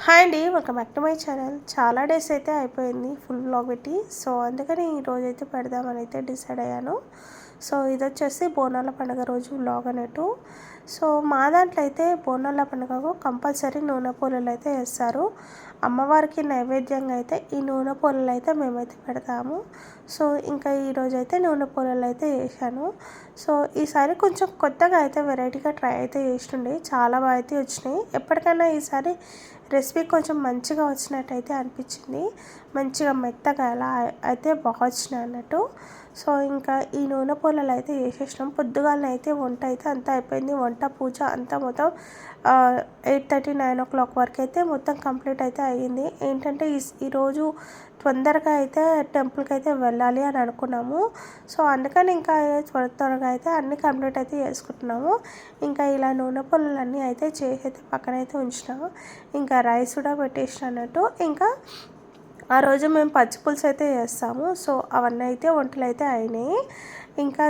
Hi అండి, welcome back to my channel. చాలా days అయితే అయిపోయింది ఫుల్ వ్లాగ్ పెట్టి. సో అందుకని ఈరోజు అయితే పెడదామని అయితే డిసైడ్ అయ్యాను. సో ఇది వచ్చేసి బోనాల పండుగ రోజు వ్లాగ్ అన్నట్టు. సో మా దాంట్లో అయితే బోనాల పండుగకు కంపల్సరీ నూనె పోలేలు అయితే వేస్తారు. అమ్మవారికి నైవేద్యంగా అయితే ఈ నూనె పోలేలు అయితే మేమైతే పెడతాము. సో ఇంకా ఈరోజు అయితే నూనె పోలేలు అయితే వేసాను. సో ఈసారి కొంచెం కొత్తగా అయితే వెరైటీగా ట్రై అయితే చేస్తుండే, చాలా బాగా అయితే వచ్చినాయి. ఎప్పటికైనా ఈసారి రెసిపీ కొంచెం మంచిగా వచ్చినట్టయితే అనిపించింది. మంచిగా మెత్తగా ఎలా అయితే బాగా వచ్చినాయి అన్నట్టు. సో ఇంకా ఈ నూనె పోలలు అయితే వేసేసినాం. పొద్దుగాలనే అయితే వంట అయితే అంతా అయిపోయింది. వంట పూజ అంతా మొత్తం 8:30 9 o'clock వరకు అయితే మొత్తం కంప్లీట్ అయితే అయ్యింది. ఏంటంటే ఈరోజు తొందరగా అయితే టెంపుల్కి అయితే వెళ్ళాలి అని అనుకున్నాము. సో అందుకని ఇంకా త్వరగా అయితే అన్నీ కంప్లీట్ అయితే చేసుకుంటున్నాము. ఇంకా ఇలా నూనె పొలాలన్నీ అయితే చేసి అయితే పక్కన అయితే ఉంచినాము. ఇంకా రైస్ కూడా పెట్టేసిన అన్నట్టు. ఇంకా ఆ రోజు మేము పచ్చి పులుసు అయితే చేస్తాము. సో అవన్నీ అయితే వంటలు అయితే అయినాయి. ఇంకా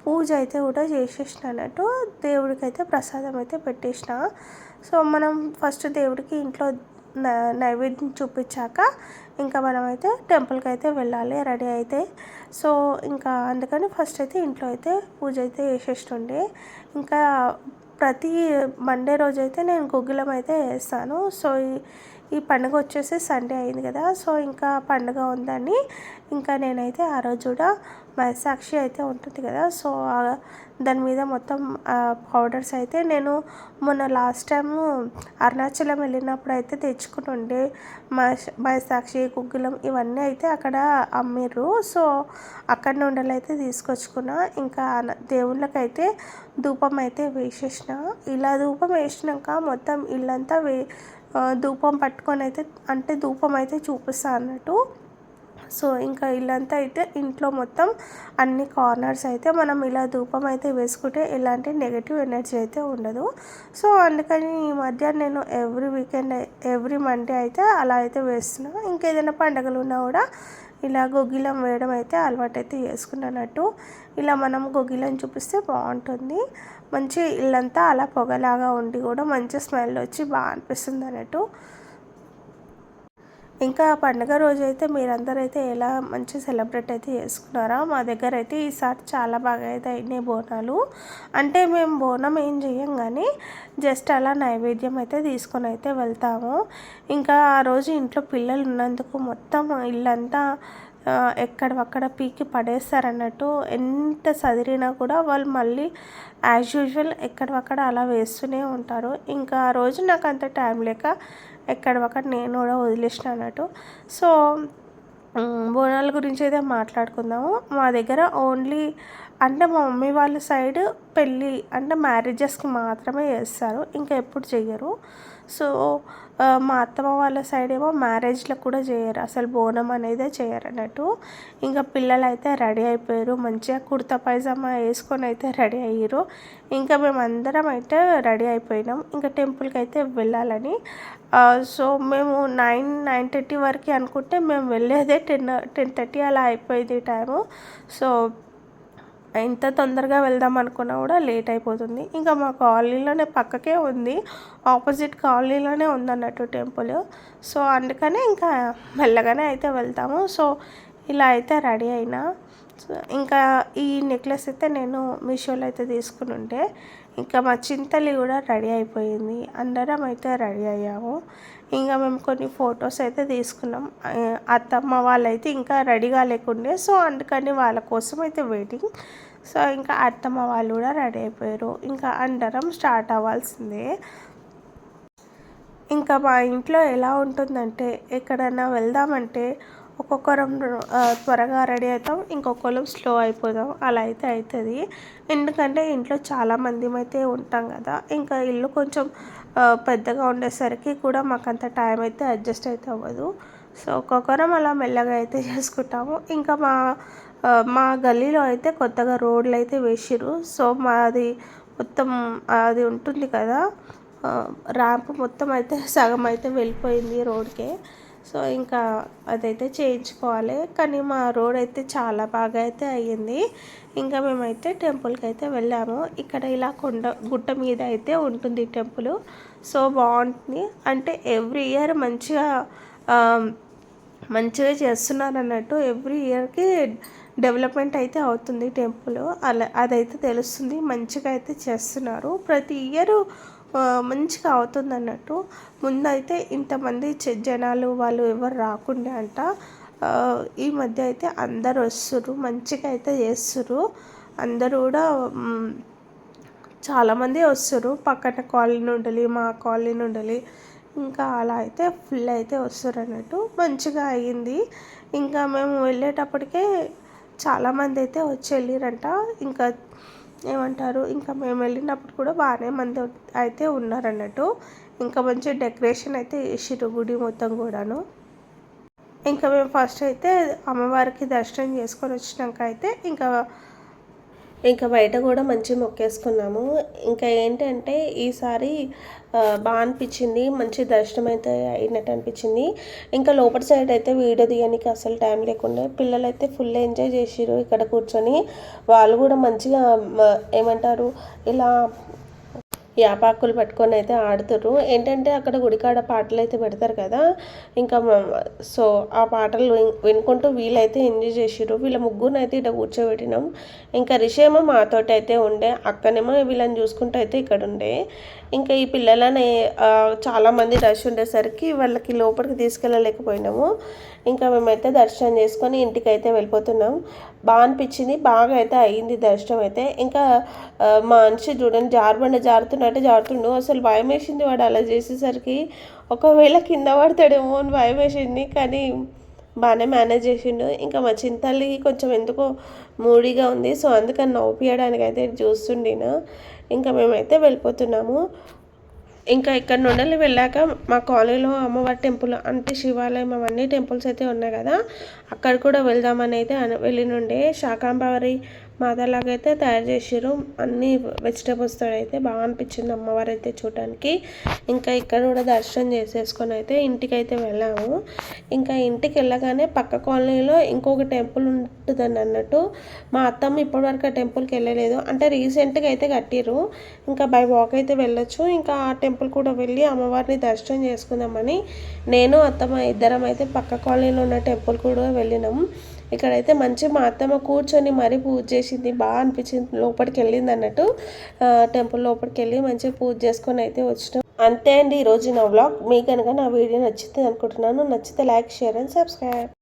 పూజ అయితే కూడా చేసేసిన అన్నట్టు. దేవుడికి అయితే ప్రసాదం అయితే పెట్టేసిన. సో మనం ఫస్ట్ దేవుడికి ఇంట్లో నైవేద్యం చూపించాక ఇంకా మనమైతే టెంపుల్కి అయితే వెళ్ళాలి రెడీ అయితే. సో ఇంకా అందుకని ఫస్ట్ అయితే ఇంట్లో అయితే పూజ అయితే చేసేస్తుండే. ఇంకా ప్రతి మండే రోజు అయితే నేను గుగ్గిలం అయితే వేస్తాను. సో ఈ పండుగ వచ్చేసి సండే అయింది కదా. సో ఇంకా పండుగ ఉందని ఇంకా నేనైతే ఆ రోజు కూడా మైసాక్షి అయితే ఉంటుంది కదా. సో దాని మీద మొత్తం పౌడర్స్ అయితే నేను మొన్న లాస్ట్ టైము అరుణాచలం వెళ్ళినప్పుడు అయితే తెచ్చుకుని ఉండే మైసాక్షి గుగ్గిలం ఇవన్నీ అయితే అక్కడ అమ్మిర్రు. సో అక్కడ నుండి అయితే తీసుకొచ్చుకున్నా. ఇంకా దేవుళ్ళకైతే ధూపం అయితే వేసేసిన. ఇలా ధూపం వేసినాక మొత్తం ఇల్లంతా ధూపం పట్టుకొని అయితే అంటే ధూపం అయితే చూపిస్తా అన్నట్టు. సో ఇంకా ఇల్లంతా అయితే ఇంట్లో మొత్తం అన్ని కార్నర్స్ అయితే మనం ఇలా ధూపం అయితే వేసుకుంటే ఎలాంటి నెగటివ్ ఎనర్జీ అయితే ఉండదు. సో అందుకని ఈ మధ్య నేను ఎవ్రీ వీకెండ్ ఎవ్రీ మండే అయితే అలా అయితే వేస్తున్నా. ఇంకేదైనా పండుగలు ఉన్నా కూడా ఇలా గొగ్గిలం వేయడం అయితే అలవాటు అయితే చేసుకున్నట్టు. ఇలా మనం గొగ్గిలం చూపిస్తే బాగుంటుంది. మంచి ఇల్లంతా అలా పొగలాగా ఉండి కూడా మంచి స్మెల్ వచ్చి బాగా అనిపిస్తుంది అన్నట్టు. ఇంకా పండుగ రోజు అయితే మీరందరూ అయితే ఎలా మంచి సెలబ్రేట్ అయితే చేసుకున్నారా? మా దగ్గర అయితే ఈసారి చాలా బాగా అయితే అయినాయి బోనాలు. అంటే మేము బోనం ఏం చేయం కానీ జస్ట్ అలా నైవేద్యం అయితే తీసుకొని అయితే వెళ్తాము. ఇంకా ఆ రోజు ఇంట్లో పిల్లలు ఉన్నందుకు మొత్తం ఇల్లంతా ఎక్కడక్కడ పీకి పడేస్తారన్నట్టు. ఎంత సదిరినా కూడా వాళ్ళు మళ్ళీ యాజ్ యూజువల్ ఎక్కడక్కడ అలా వేస్తూనే ఉంటారు. ఇంకా ఆ రోజు నాకు అంత టైం లేక ఎక్కడక్కడ నేను కూడా వదిలేసిన అన్నట్టు. సో బోనాల గురించి అయితే మాట్లాడుకుందాము. మా దగ్గర ఓన్లీ అంటే మా మమ్మీ వాళ్ళ సైడ్ పెళ్ళి అంటే మ్యారేజెస్కి మాత్రమే చేస్తారు, ఇంకా ఎప్పుడు చెయ్యరు. సో మా అత్తమ్మ వాళ్ళ సైడ్ ఏమో మ్యారేజ్లకు కూడా చేయరు, అసలు బోనం అనేది చేయరు అన్నట్టు. ఇంకా పిల్లలు అయితే రెడీ అయిపోయారు, మంచిగా కుర్తా పైజామా వేసుకొని అయితే రెడీ అయ్యారు. ఇంకా మేము అందరం అయితే రెడీ అయిపోయినాం ఇంకా టెంపుల్కి అయితే వెళ్ళాలని. సో మేము 9:30 వరకు అనుకుంటే మేము వెళ్ళేదే 10:30 అలా అయిపోయింది టైము. సో ఎంత తొందరగా వెళ్దాం అనుకున్నా కూడా లేట్ అయిపోతుంది. ఇంకా మా కాలనీలోనే పక్కకే ఉంది, ఆపోజిట్ కాలనీలోనే ఉందన్నట్టు టెంపుల్. సో అందుకనే ఇంకా మెల్లగానే అయితే వెళ్తాము. సో ఇలా అయితే రెడీ అయినా. ఇంకా ఈ నెక్లెస్ అయితే నేను మీషోలో అయితే తీసుకుని ఉంటే ఇంకా మా చింతలి కూడా రెడీ అయిపోయింది, అందరం అయితే రెడీ అయ్యాము. ఇంకా మేము కొన్ని ఫొటోస్ అయితే తీసుకున్నాం. అత్తమ్మ వాళ్ళైతే ఇంకా రెడీగా లేకుండే, సో అందుకని వాళ్ళ కోసం అయితే వెయిటింగ్. సో ఇంకా అత్తమ్మ వాళ్ళు కూడా రెడీ అయిపోయారు, ఇంకా అందరం స్టార్ట్ అవ్వాల్సిందే. ఇంకా మా ఇంట్లో ఎలా ఉంటుందంటే ఎక్కడైనా వెళ్దామంటే ఒక్కొక్కరం త్వరగా రెడీ అవుతాం, ఇంకొకరు స్లో అయిపోతాం, అలా అయితే అవుతుంది. ఎందుకంటే ఇంట్లో చాలామంది అయితే ఉంటాం కదా. ఇంకా ఇల్లు కొంచెం పెద్దగా ఉండేసరికి కూడా మాకు అంత టైం అయితే అడ్జస్ట్ అయితే అవ్వదు. సో ఒక్కొక్కరం అలా మెల్లగా అయితే చేసుకుంటాము. ఇంకా మా గల్లీలో అయితే కొత్తగా రోడ్లు అయితే వేసిర్రు. సో మాది మొత్తం అది ఉంటుంది కదా ర్యాంప్, మొత్తం అయితే సగం అయితే వెళ్ళిపోయింది రోడ్కే. సో ఇంకా అదైతే చేయించుకోవాలి. కానీ మా రోడ్ అయితే చాలా బాగా అయితే అయ్యింది. ఇంకా మేమైతే టెంపుల్కి అయితే వెళ్ళాము. ఇక్కడ ఇలా గుట్ట మీద అయితే ఉంటుంది టెంపుల్. సో బాగుంటుంది. అంటే ఎవ్రీ ఇయర్ మంచిగా చేస్తున్నారు అన్నట్టు. ఎవ్రీ ఇయర్కి డెవలప్మెంట్ అయితే అవుతుంది టెంపుల్, అలా అదైతే తెలుస్తుంది. మంచిగా అయితే చేస్తున్నారు ప్రతి ఇయర్, మంచిగా అవుతుంది అన్నట్టు. ముందైతే ఇంతమంది జనాలు వాళ్ళు ఎవరు రాకుండే అంట. ఈ మధ్య అయితే అందరు వస్తుర్రు, మంచిగా అయితే చేస్తుర్రు. అందరూ కూడా చాలామంది వస్తారు, పక్కన కాలనీ నుండి మా కాలనీ నుండి ఇంకా అలా అయితే ఫుల్ అయితే వస్తారు అన్నట్టు. మంచిగా అయ్యింది. ఇంకా మేము వెళ్ళేటప్పటికే చాలామంది అయితే వచ్చి వెళ్ళిరంట. ఇంకా ఏమంటారు, ఇంకా మేము వెళ్ళినప్పుడు కూడా బాగానే మంది అయితే ఉన్నారన్నట్టు. ఇంకా మంచి డెకరేషన్ అయితే చేసిర్రు గుడి మొత్తం కూడాను. ఇంకా మేము ఫస్ట్ అయితే అమ్మవారికి దర్శనం చేసుకొని వచ్చినాక అయితే ఇంకా బయట కూడా మంచి మొక్కేసుకున్నాము. ఇంకా ఏంటంటే ఈసారి బాగా అనిపించింది, మంచి దర్శనం అయితే అయినట్టు అనిపించింది. ఇంకా లోపల సైడ్ అయితే వీడియో తీయడానికి అసలు టైం లేకుండా పిల్లలు అయితే ఫుల్ ఎంజాయ్ చేసిర్రు ఇక్కడ కూర్చొని. వాళ్ళు కూడా మంచిగా ఏమంటారు ఇలా యాపాకులు పట్టుకొని అయితే ఆడుతుర్రు. ఏంటంటే అక్కడ గుడికాడ పాటలు అయితే పెడతారు కదా, ఇంకా సో ఆ పాటలు వినుకుంటూ వీళ్ళైతే ఎంజాయ్ చేసిర్రు. వీళ్ళ ముగ్గురు అయితే ఇక్కడ కూర్చోబెట్టినాం. ఇంకా రిషేమో మాతోటి అయితే ఉండే, అక్కనేమో వీళ్ళని చూసుకుంటూ అయితే ఇక్కడ ఉండే. ఇంకా ఈ పిల్లలని చాలామంది రష్ ఉండేసరికి వాళ్ళకి లోపలికి తీసుకెళ్ళలేకపోయినాము. ఇంకా మేమైతే దర్శనం చేసుకొని ఇంటికి అయితే వెళ్ళిపోతున్నాం. బాగా అనిపించింది, బాగా అయితే అయ్యింది దర్శనం అయితే. ఇంకా మా మనిషి చూడండి జారుతున్నట్టే జారుతుండు. అసలు భయం వేసింది వాడు అలా చేసేసరికి, ఒకవేళ కింద పడతాడేమో అని భయం వేసింది. కానీ బాగానే మేనేజ్ చేసిండు. ఇంకా మా చింతల్లికి కొంచెం ఎందుకో మూడీగా ఉంది, సో అందుకని నవ్వుపియడానికి అయితే చూస్తుండిన. ఇంకా మేమైతే వెళ్ళిపోతున్నాము. ఇంకా ఇక్కడ నుండి వెళ్ళాక మా కాలనీలో అమ్మవారి టెంపుల్ అంటే శివాలయం అవన్నీ టెంపుల్స్ అయితే ఉన్నాయి కదా, అక్కడ కూడా వెళ్దామని అయితే వెళ్ళినుండే. శాకాంబరి మాతలాగా అయితే తయారు చేసారు, అన్ని వెజిటేబుల్స్తో అయితే బాగా అనిపించింది అమ్మవారు అయితే చూడడానికి. ఇంకా ఇక్కడ కూడా దర్శనం చేసేసుకొని అయితే ఇంటికి అయితే వెళ్ళాము. ఇంకా ఇంటికి వెళ్ళగానే పక్క కాలనీలో ఇంకొక టెంపుల్ ఉంటుందని అన్నట్టు. మా అత్తమ్మ ఇప్పటివరకు ఆ టెంపుల్కి వెళ్ళలేదు, అంటే రీసెంట్గా అయితే కట్టిరు. ఇంకా బై వాక్ అయితే వెళ్ళొచ్చు. ఇంకా ఆ టెంపుల్ కూడా వెళ్ళి అమ్మవారిని దర్శనం చేసుకుందామని నేను అత్తమ్మ ఇద్దరం అయితే పక్క కాలనీలో ఉన్న టెంపుల్ కూడా వెళ్ళినాము. ఇక్కడైతే మంచి మా అత్తమ్మ కూర్చొని మరీ పూజ చేసింది, బాగా అనిపించింది. లోపలికి వెళ్ళింది అన్నట్టు, టెంపుల్ లోపలికి వెళ్ళి మంచిగా పూజ చేసుకొని అయితే వచ్చినాం. అంతే అండి ఈరోజు నా వ్లాగ్. మీకు కనుక నా వీడియో నచ్చుతుంది అనుకుంటున్నాను. నచ్చితే లైక్, షేర్ అండ్ సబ్స్క్రైబ్.